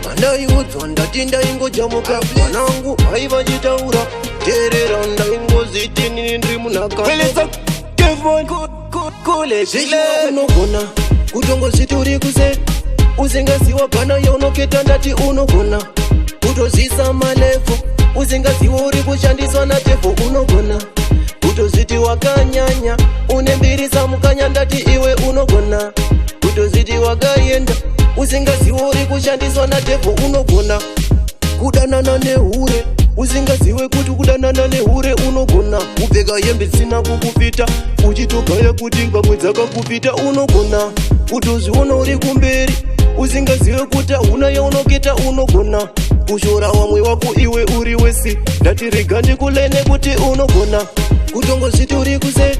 Manda youth ndatinda ingo jamuka mwanangu haiva jitaura terera nda ingo zitini ndri munaka weleza kevon kule zile unogona kutongo zituri kuze uzingaziwa pana yaunoketa ndati unogona kutozisa malefu uzingaziwa uri kushandiswa na tefu unogona kutoziti wakanyanya unembiri samukanya ndati iwe unogona kutoziti wakayenda uzingaziwa uri kushandiswa na tefu unogona kudanana nehure uzingaziwe kuti kudanana nehure unogona kupfeka hembe dzisina kukupita uchitogaya kuti pamwe dzakakupita unogona kutozviona uri kumberi uzingaziwe kuti hauna yaunoketa unogona kushora wamwe wako iwe uri wesi ndati rega ndikulene kuti unogona kutongozviti uri kuse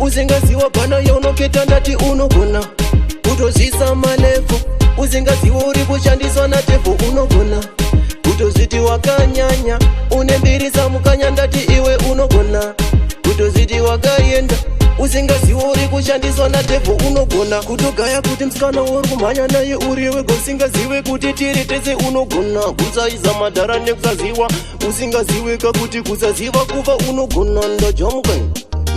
uzingaziwa pana yaunoketa ndati unogona kutozvisa malefu uzingaziwa uri kushandiswa na tefu unogona kutozviti wakanyanya unembiri samukanya ndati iwe unogona kutozviti wakayenda uzingaziwa uri kushandiswa na tefu unogona kutogaya kuti msikana uri kumhanya naye uri wega usingaziwe kuti tiri tese unogona kusaiza madhara nekusaziwa usingaziweka kuti kusaziva kuva unogona ndajamuka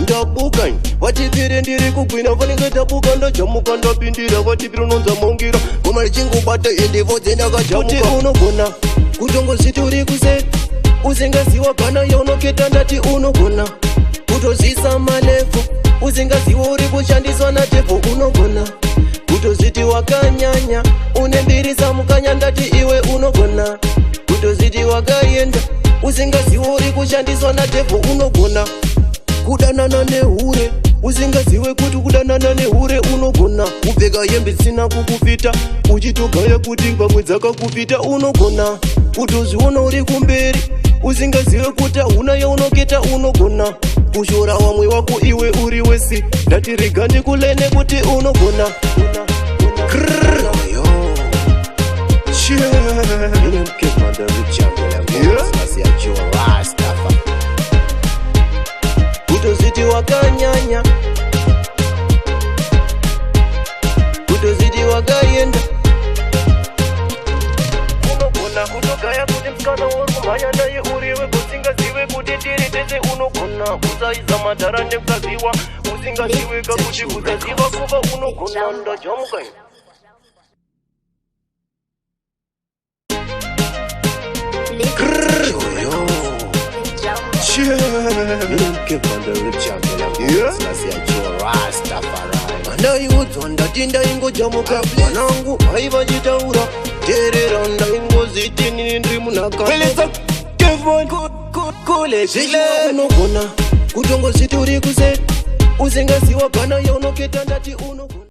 ndabuka vatipire ndiri kugwina vanenge tabuka ndajamuka ndapindira vatipire unonza maungira goma richingobata endevodze ndakajamuka kuti unogona kutongozviti uri kuse usingaziwa pana yaunoketa ndati unogona kutozvisa malefu usingaziwa uri kushandiswa na tefu unogona kutozviti wakanyanya unembiri samukanya ndati iwe unogona kutozviti wakayenda usingaziwa uri kushandiswa na tefu unogona kudanana nehure usingaziwe kuti kudanana nehure unogona kupfeka hembe dzisina kukupita uchitogaya kuti pamwe dzakakupita unogona kutozviona uri kumberi usingaziwe kuti hauna yaunoketa unogona kushora wamwe wako iwe uri wesi ndati rega ndikulene kuti unogona kutozviti wakanyanya kutozviti wakayenda unogona kutogaya kuti msikana uri kumhanya naye uri wega usingaziwe kuti tiri tese unogona kusaiza madhara nekusaziwa usingaziweka kuti kusaziva kuva unogona ndajamuka manda youth ndatinda ingo jamuka mwanangu haiva jitaura terera nda ingo zitini ndri munaka weleza kevon kule zile unogona kutongo zviti uri kuse usingaziwa pana yaunoketa ndati unogona